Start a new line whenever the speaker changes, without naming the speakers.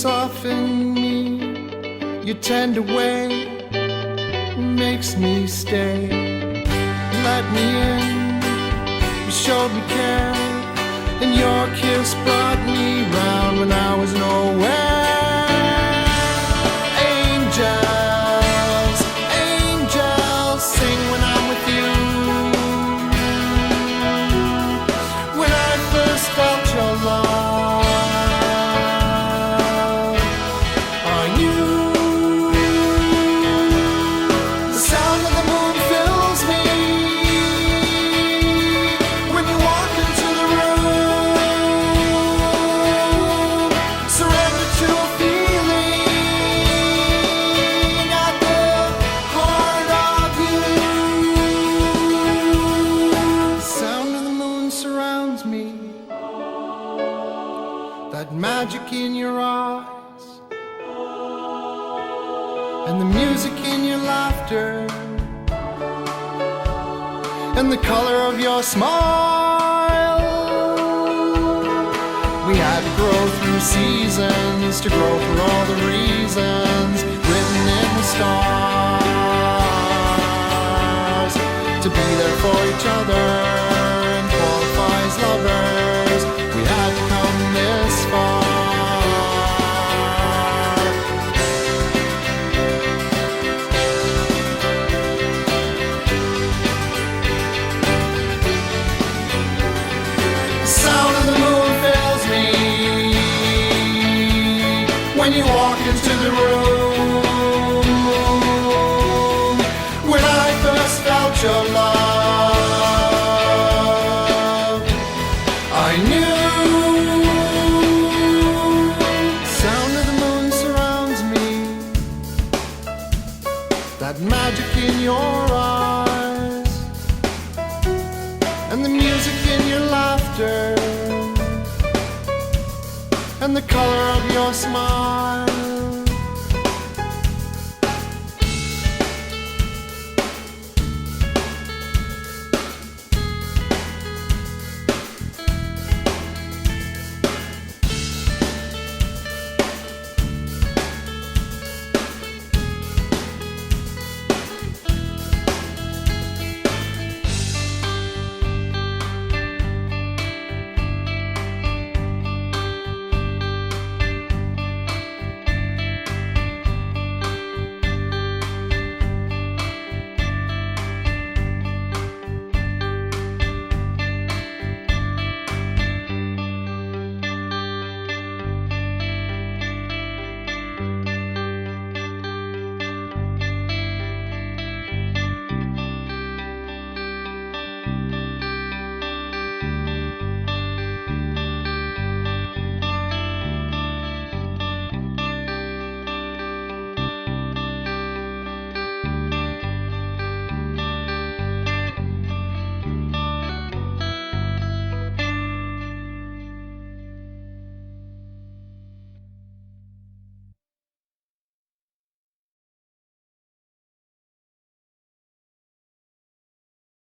soften me. Your tender way makes me stay. Let me in, you showed me care, and your kiss brought me round when I was nowhere. Angels, angels, sing when I'm with you. When I first felt your love, I knew the sound of the moon fills me. When you walk into the room, surrender to a feeling at the heart of you. The sound of the moon surrounds me, that magic in your eyes, and the music in your laughter, and the color of your smile. We had to grow through seasons, to grow through all the reasons written in the stars, to be there for each other and qualify as lovers. We had to come this far. The sound of the moon fills me when you walk into the room. When I first felt your love, I knew. The sound of the moon surrounds me, that magic in your eyes, and the music in your laughter, and the color of your smile.